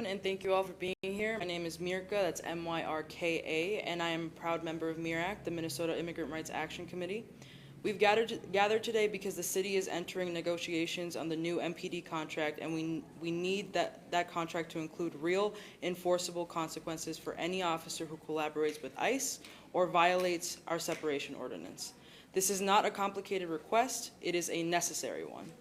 and thank you all for being here. My name is MIRCA, that's M-Y-R-K-A, and I am a proud member of MIRAC, the Minnesota Immigrant Rights Action Committee. We've gathered today because the city is entering negotiations on the new MPD contract, and we need that contract to include real enforceable consequences for any officer who collaborates with ICE or violates our separation ordinance. This is not a complicated request, it is a necessary one.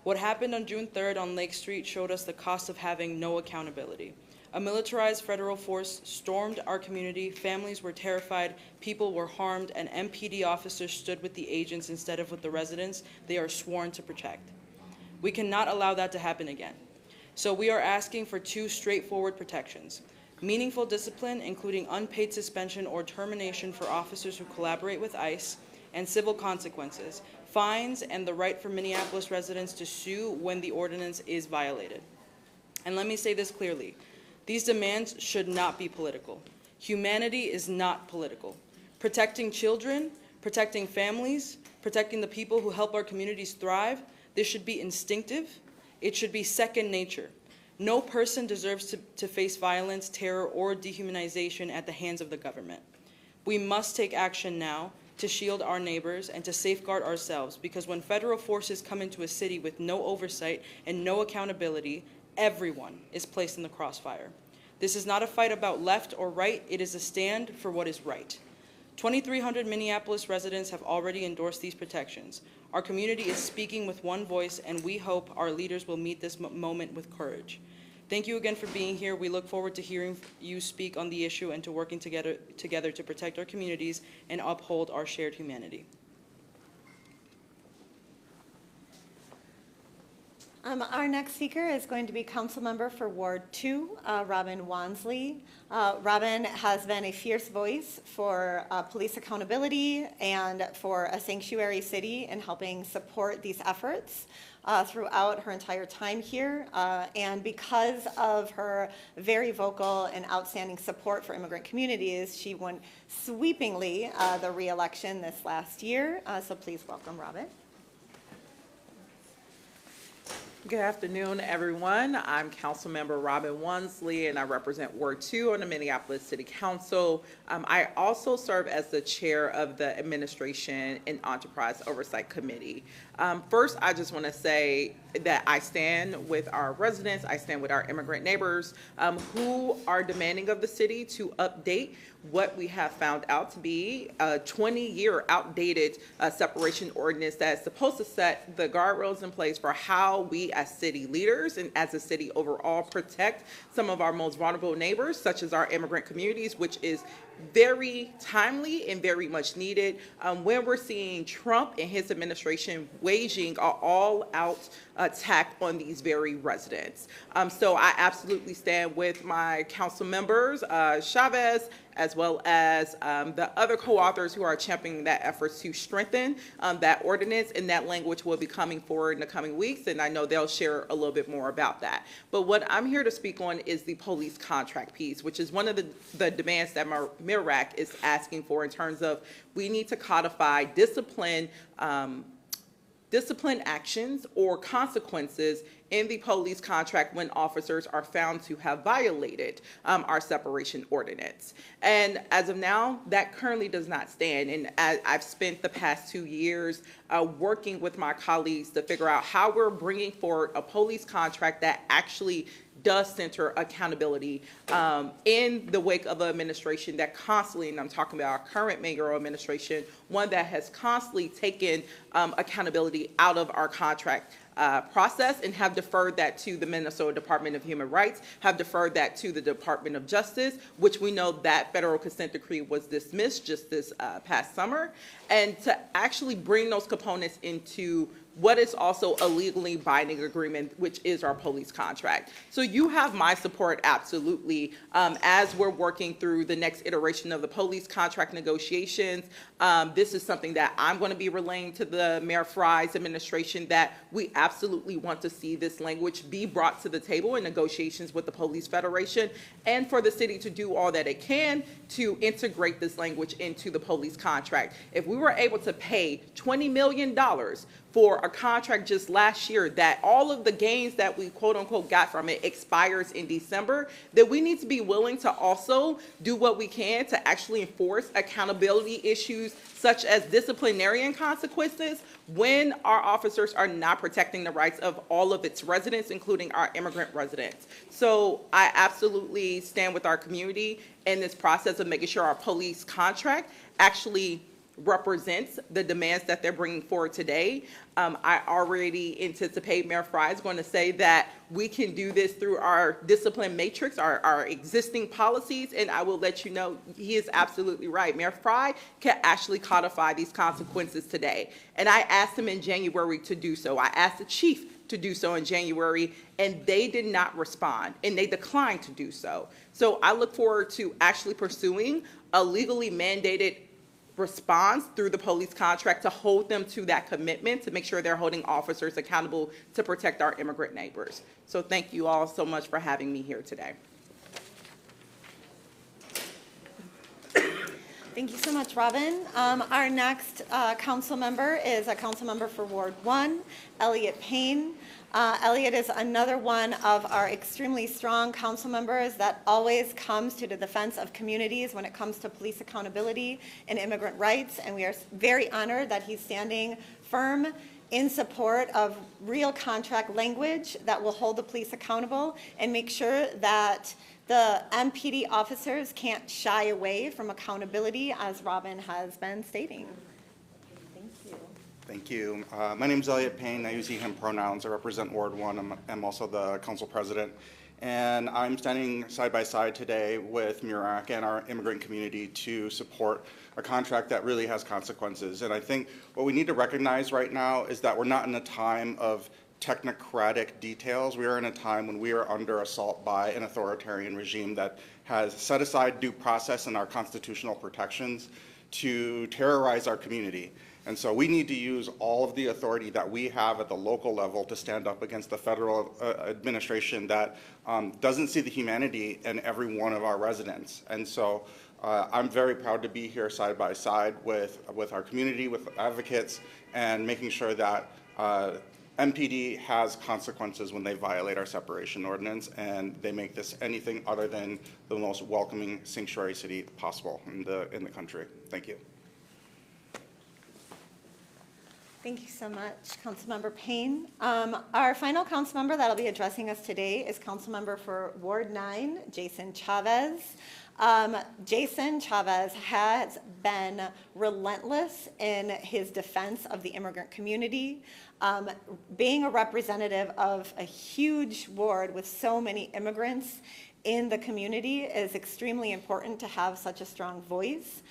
What happened on June 3rd on Lake Street showed us the cost of having no accountability. A militarized federal force stormed our community, families were terrified, people were harmed, and MPD officers stood with the agents instead of with the residents they are sworn to protect. We cannot allow that to happen again. So we are asking for two straightforward protections: meaningful discipline, including unpaid suspension or termination for officers who collaborate with ICE, and civil consequences, fines, and the right for Minneapolis residents to sue when the ordinance is violated. And let me say this clearly. These demands should not be political. Humanity is not political. Protecting children, protecting families, protecting the people who help our communities thrive, this should be instinctive. It should be second nature. No person deserves to face violence, terror, or dehumanization at the hands of the government. We must take action now to shield our neighbors and to safeguard ourselves, because when federal forces come into a city with no oversight and no accountability, everyone is placed in the crossfire. This is not a fight about left or right, it is a stand for what is right. 2,300 Minneapolis residents have already endorsed these protections. Our community is speaking with one voice, and we hope our leaders will meet this moment with courage. Thank you again for being here. We look forward to hearing you speak on the issue and to working together to protect our communities and uphold our shared humanity. Our next speaker is going to be Council Member for Ward 2, Robin Wonsley. Robin has been a fierce voice for police accountability and for a sanctuary city in helping support these efforts throughout her entire time here. And because of her very vocal and outstanding support for immigrant communities, she won sweepingly the re-election this last year. So please welcome Robin. Good afternoon, everyone. I'm Councilmember Robin Wonsley, and I represent Ward 2 on the Minneapolis City Council. I also serve as the chair of the Administration and Enterprise Oversight Committee. First, I just want to say that I stand with our residents, I stand with our immigrant neighbors who are demanding of the city to update what we have found out to be a 20-year outdated separation ordinance that is supposed to set the guardrails in place for how we as city leaders and as a city overall protect some of our most vulnerable neighbors, such as our immigrant communities, which is very timely and very much needed when we're seeing Trump and his administration waging an all-out attack on these very residents. So I absolutely stand with my council members, Chavez, as well as the other co-authors who are championing that effort to strengthen that ordinance, and that language will be coming forward in the coming weeks, and I know they'll share a little bit more about that. But what I'm here to speak on is the police contract piece, which is one of the demands that MIRAC is asking for in terms of we need to codify discipline actions or consequences in the police contract when officers are found to have violated our separation ordinance. And as of now, that currently does not stand. And I've spent the past 2 years working with my colleagues to figure out how we're bringing forward a police contract that actually does center accountability in the wake of an administration that constantly, and I'm talking about our current mayoral administration, one that has constantly taken accountability out of our contract process and have deferred that to the Minnesota Department of Human Rights, have deferred that to the Department of Justice, which we know that federal consent decree was dismissed just this past summer, and to actually bring those components into what is also a legally binding agreement, which is our police contract. So you have my support, absolutely, as we're working through the next iteration of the police contract negotiations. This is something that I'm going to be relaying to the Mayor Frye's administration, that we absolutely want to see this language be brought to the table in negotiations with the Police Federation, and for the city to do all that it can to integrate this language into the police contract. If we were able to pay $20 million for a contract just last year that all of the gains that we quote unquote got from it expires in December, that we need to be willing to also do what we can to actually enforce accountability issues such as disciplinary consequences when our officers are not protecting the rights of all of its residents, including our immigrant residents. So I absolutely stand with our community in this process of making sure our police contract actually represents the demands that they're bringing forward today. I already anticipate Mayor Fry is going to say that we can do this through our discipline matrix, our existing policies, and I will let you know he is absolutely right. Mayor Fry can actually codify these consequences today. And I asked him in January to do so. I asked the chief to do so in January, and they did not respond, and they declined to do so. So I look forward to actually pursuing a legally mandated response through the police contract to hold them to that commitment, to make sure they're holding officers accountable to protect our immigrant neighbors. So thank you all so much for having me here today. Thank you so much, Robin. Our next council member is a council member for Ward 1, Elliott Payne. Elliott is another one of our extremely strong council members that always comes to the defense of communities when it comes to police accountability and immigrant rights, and we are very honored that he's standing firm in support of real contract language that will hold the police accountable and make sure that the MPD officers can't shy away from accountability, as Robin has been stating. Thank you. Thank you. My name is Elliott Payne. I use he, him pronouns. I represent Ward 1. I'm also the council president. And I'm standing side by side today with MIRAC and our immigrant community to support a contract that really has consequences. And I think what we need to recognize right now is that we're not in a time of technocratic details. We are in a time when we are under assault by an authoritarian regime that has set aside due process and our constitutional protections to terrorize our community. And so we need to use all of the authority that we have at the local level to stand up against the federal administration that doesn't see the humanity in every one of our residents. And so I'm very proud to be here side by side with our community, with advocates, and making sure that MPD has consequences when they violate our separation ordinance, and they make this anything other than the most welcoming sanctuary city possible in the country. Thank you. Thank you so much, Councilmember Payne. Our final council member that'll be addressing us today is Councilmember for Ward 9, Jason Chavez. Jason Chavez has been relentless in his defense of the immigrant community. Being a representative of a huge ward with so many immigrants in the community is extremely important to have such a strong voice.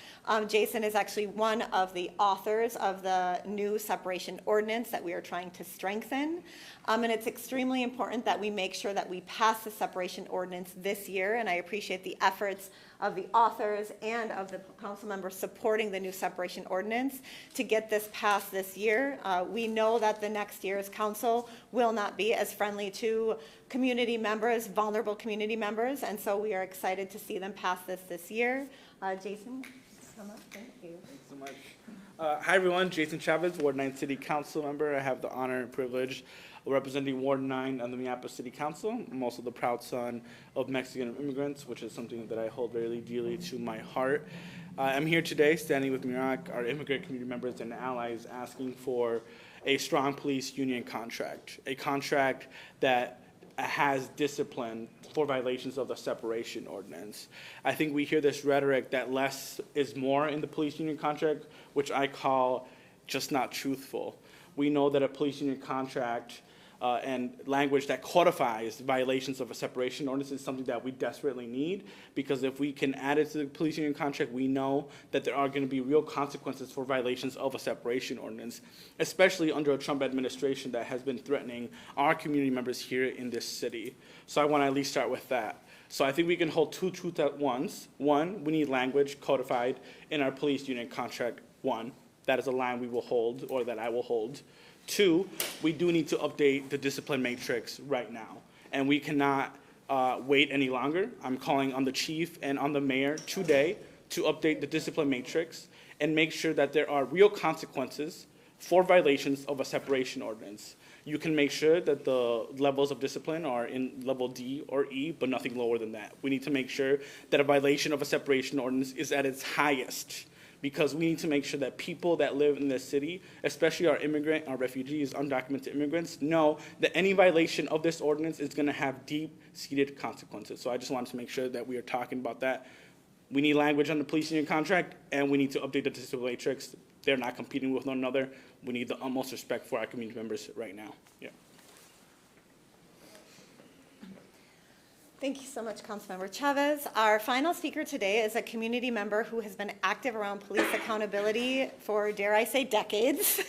Jason is actually one of the authors of the new separation ordinance that we are trying to strengthen. And it's extremely important that we make sure that we pass the separation ordinance this year, and I appreciate the efforts of the authors and of the council members supporting the new separation ordinance to get this passed this year. We know that the next year's council will not be as friendly to community members, vulnerable community members, and so we are excited to see them pass this year. Jason, come up. Thank you. Thanks so much. Hi, everyone. Jason Chavez, Ward 9 City Council member. I have the honor and privilege of representing Ward 9 on the Minneapolis City Council. I'm also the proud son of Mexican immigrants, which is something that I hold very dearly to my heart. I'm here today standing with MIRAC, our immigrant community members and allies, asking for a strong police union contract, a contract that has discipline for violations of the separation ordinance. I think we hear this rhetoric that less is more in the police union contract, which I call just not truthful. We know that a police union contract and language that codifies violations of a separation ordinance is something that we desperately need, because if we can add it to the police union contract, we know that there are going to be real consequences for violations of a separation ordinance, especially under a Trump administration that has been threatening our community members here in this city. So I want to at least start with that. So I think we can hold two truths at once. One, we need language codified in our police union contract. One, that is a line we will hold, or that I will hold. Two, we do need to update the discipline matrix right now, and we cannot wait any longer. I'm calling on the chief and on the mayor today to update the discipline matrix and make sure that there are real consequences for violations of a separation ordinance. You can make sure that the levels of discipline are in level D or E, but nothing lower than that. We need to make sure that a violation of a separation ordinance is at its highest, because we need to make sure that people that live in this city, especially our immigrant, our refugees, undocumented immigrants, know that any violation of this ordinance is going to have deep-seated consequences. So I just wanted to make sure that we are talking about that. We need language on the police union contract, and we need to update the discipline matrix. They're not competing with one another. We need the utmost respect for our community members right now. Yeah. Thank you so much, Councilmember Chavez. Our final speaker today is a community member who has been active around police accountability for, dare I say, decades.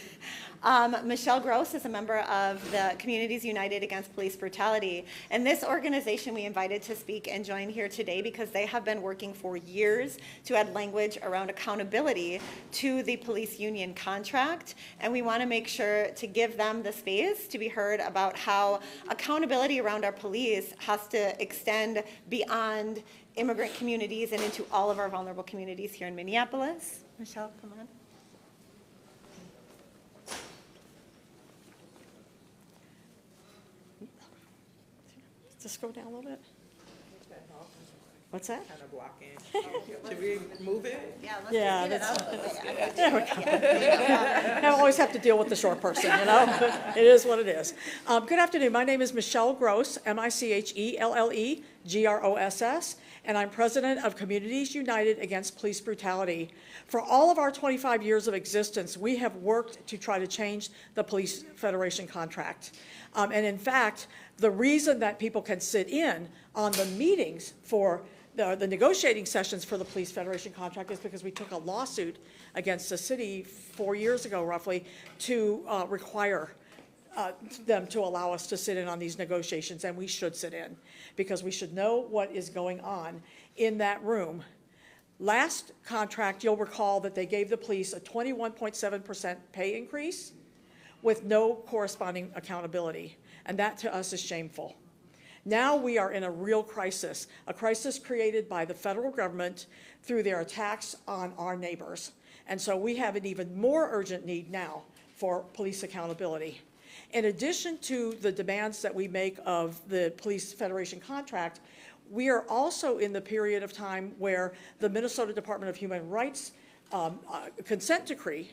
Michelle Gross is a member of the Communities United Against Police Brutality. And this organization we invited to speak and join here today because they have been working for years to add language around accountability to the police union contract. And we want to make sure to give them the space to be heard about how accountability around our police has to extend beyond immigrant communities and into all of our vulnerable communities here in Minneapolis. Michelle, come on. Just scroll down a little bit. What's that? Kind of blocking. Should we move it? Yeah, I always have to deal with the short person, you know? It is what it is. Good afternoon. My name is Michelle Gross, MICHELLEGROSS, and I'm president of Communities United Against Police Brutality. For all of our 25 years of existence, we have worked to try to change the Police Federation contract. And in fact, the reason that people can sit in on the meetings for the negotiating sessions for the Police Federation contract is because we took a lawsuit against the city 4 years ago, roughly, to require them to allow us to sit in on these negotiations, and we should sit in, because we should know what is going on in that room. Last contract, you'll recall that they gave the police a 21.7% pay increase with no corresponding accountability, and that to us is shameful. Now we are in a real crisis, a crisis created by the federal government through their attacks on our neighbors. And so we have an even more urgent need now for police accountability. In addition to the demands that we make of the Police Federation contract, we are also in the period of time where the Minnesota Department of Human Rights consent decree,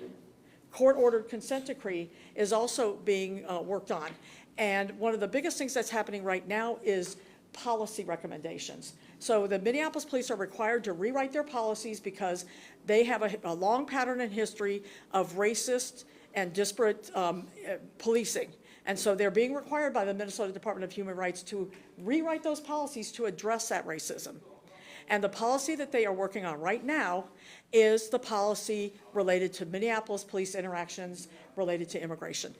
court-ordered consent decree, is also being worked on. And one of the biggest things that's happening right now is policy recommendations. So the Minneapolis police are required to rewrite their policies because they have a long pattern and history of racist and disparate policing. And so they're being required by the Minnesota Department of Human Rights to rewrite those policies to address that racism. And the policy that they are working on right now is the policy related to Minneapolis police interactions related to immigration.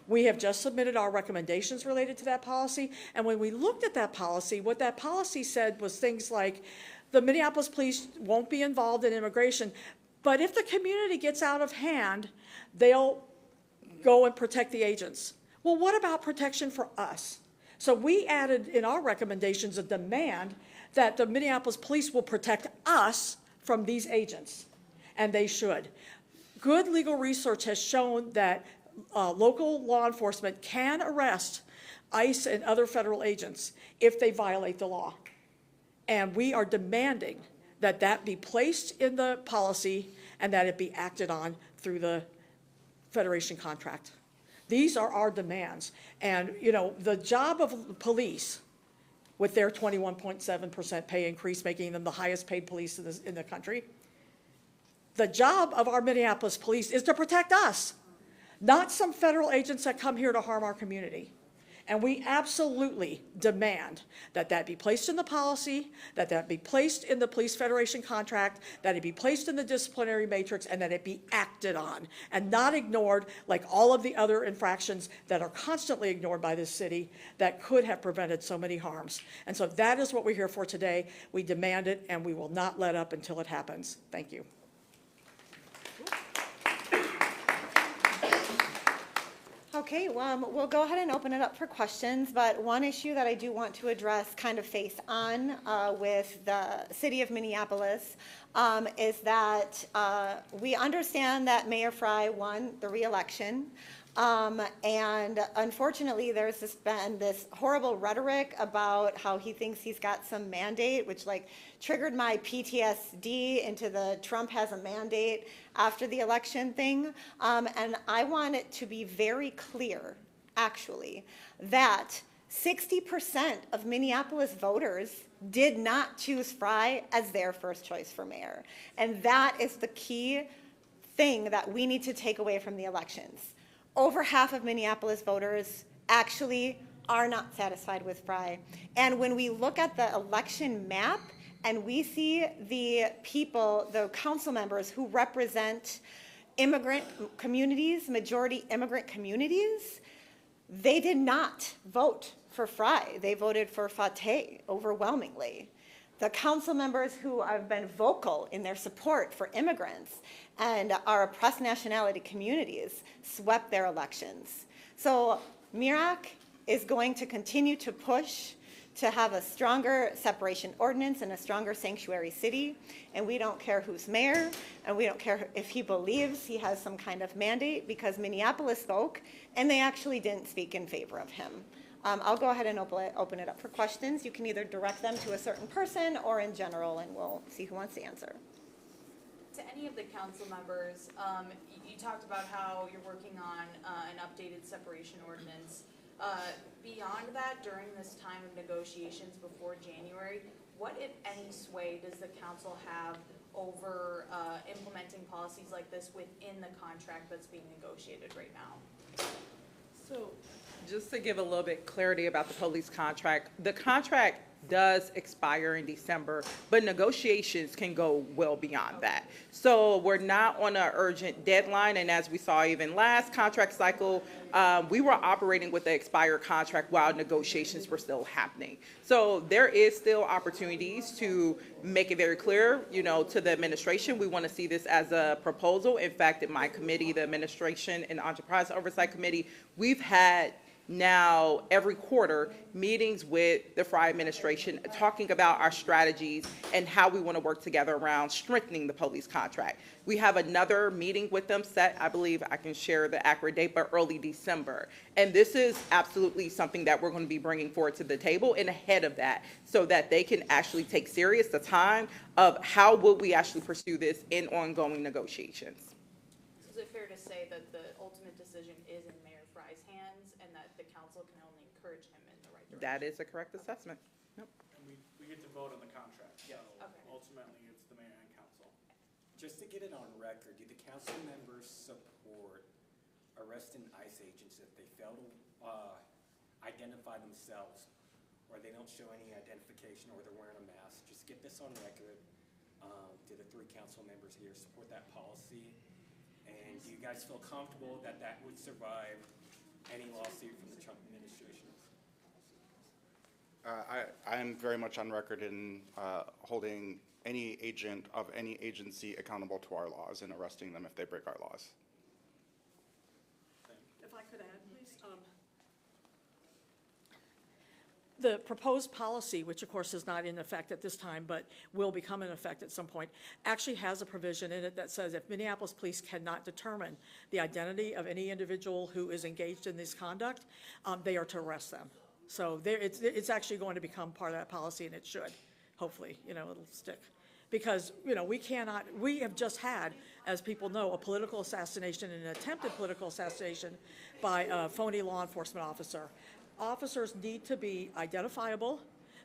We have just submitted our recommendations related to that policy, and when we looked at that policy, what that policy said was things like, the Minneapolis police won't be involved in immigration, but if the community gets out of hand, they'll go and protect the agents. Well, what about protection for us? So we added in our recommendations a demand that the Minneapolis police will protect us from these agents, and they should. Good legal research has shown that local law enforcement can arrest ICE and other federal agents if they violate the law. And we are demanding that that be placed in the policy and that it be acted on through the Federation contract. These are our demands. And, you know, the job of the police, with their 21.7% pay increase, making them the highest paid police in the country, the job of our Minneapolis police is to protect us, not some federal agents that come here to harm our community. And we absolutely demand that that be placed in the policy, that that be placed in the Police Federation contract, that it be placed in the disciplinary matrix, and that it be acted on and not ignored like all of the other infractions that are constantly ignored by this city that could have prevented so many harms. And so that is what we're here for today. We demand it, and we will not let up until it happens. Thank you. Okay, well, we'll go ahead and open it up for questions, but one issue that I do want to address kind of face on with the city of Minneapolis is that we understand that Mayor Fry won the re-election. And unfortunately, there's been this horrible rhetoric about how he thinks he's got some mandate, which like triggered my PTSD into the Trump has a mandate after the election thing. And I want it to be very clear, actually, that 60% of Minneapolis voters did not choose Fry as their first choice for mayor. And that is the key thing that we need to take away from the elections. Over half of Minneapolis voters actually are not satisfied with Fry. And when we look at the election map and we see the people, the council members who represent immigrant communities, majority immigrant communities, they did not vote for Fry. They voted for Fateh overwhelmingly. The council members who have been vocal in their support for immigrants and our oppressed nationality communities swept their elections. So MIRAC is going to continue to push to have a stronger separation ordinance and a stronger sanctuary city. And we don't care who's mayor, and we don't care if he believes he has some kind of mandate, because Minneapolis spoke, and they actually didn't speak in favor of him. I'll go ahead and open it up for questions. You can either direct them to a certain person or in general, and we'll see who wants to answer. To any of the council members, you talked about how you're working on an updated separation ordinance. Beyond that, during this time of negotiations before January, what, if any, sway does the council have over implementing policies like this within the contract that's being negotiated right now? So just to give a little bit clarity about the police contract, the contract does expire in December, but negotiations can go well beyond that. So we're not on an urgent deadline, and as we saw even last contract cycle, we were operating with the expired contract while negotiations were still happening. So there is still opportunities to make it very clear, you know, to the administration. We want to see this as a proposal. In fact, in my committee, the Administration and Enterprise Oversight Committee, we've had now every quarter meetings with the Fry administration talking about our strategies and how we want to work together around strengthening the police contract. We have another meeting with them set, I believe I can share the accurate date, but early December. And this is absolutely something that we're going to be bringing forward to the table and ahead of that, so that they can actually take serious the time of how will we actually pursue this in ongoing negotiations. So is it fair to say that the ultimate decision is in Mayor Fry's hands and that the council can only encourage him in the right direction? That is a correct assessment. Yep. And we get to vote on the contract, so Okay. ultimately it's the mayor and council. Just to get it on record, do the council members support arresting ICE agents if they fail to identify themselves, or they don't show any identification, or they're wearing a mask? Just get this on record. Do the three council members here support that policy? And do you guys feel comfortable that that would survive any lawsuit from the Trump administration? I am very much on record in holding any agent of any agency accountable to our laws and arresting them if they break our laws. If I could add, please. The proposed policy, which of course is not in effect at this time, but will become in effect at some point, actually has a provision in it that says if Minneapolis police cannot determine the identity of any individual who is engaged in this conduct, they are to arrest them. So it's actually going to become part of that policy, and it should, hopefully, it'll stick. Because, we have just had, as people know, a political assassination, an attempted political assassination by a phony law enforcement officer. Officers need to be identifiable.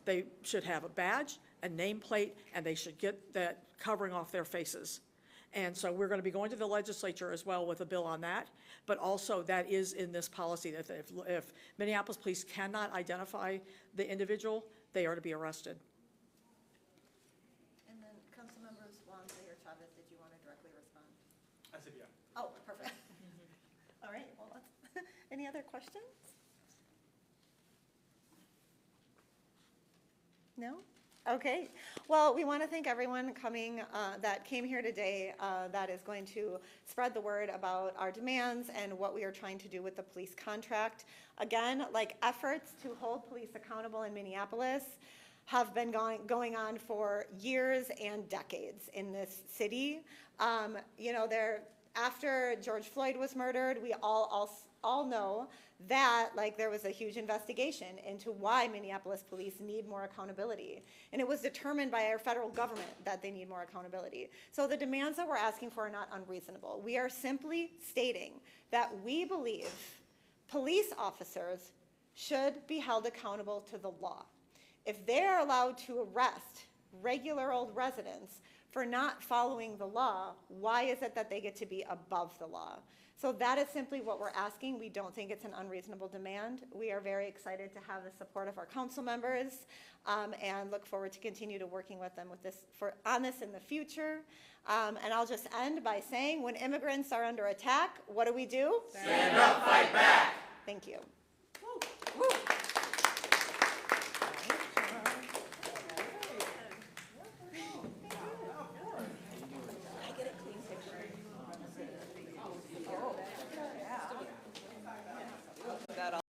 They should have a badge, a nameplate, and they should get that covering off their faces. And so we're going to be going to the legislature as well with a bill on that. But also that is in this policy that if Minneapolis police cannot identify the individual, they are to be arrested. And then council members Wonsley or Chavez, did you want to directly respond? I said, yeah. Oh, perfect. All right, well, any other questions? No? Okay, well, we want to thank everyone that came here today, that is going to spread the word about our demands and what we are trying to do with the police contract. Again, like efforts to hold police accountable in Minneapolis have been going on for years and decades in this city. After George Floyd was murdered, we all know that there was a huge investigation into why Minneapolis police need more accountability. And it was determined by our federal government that they need more accountability. So the demands that we're asking for are not unreasonable. We are simply stating that we believe police officers should be held accountable to the law. If they're allowed to arrest regular old residents for not following the law, why is it that they get to be above the law? So that is simply what we're asking. We don't think it's an unreasonable demand. We are very excited to have the support of our council members and look forward to continue to working with them on this in the future. And I'll just end by saying, when immigrants are under attack, what do? Stand up, fight back. Thank you.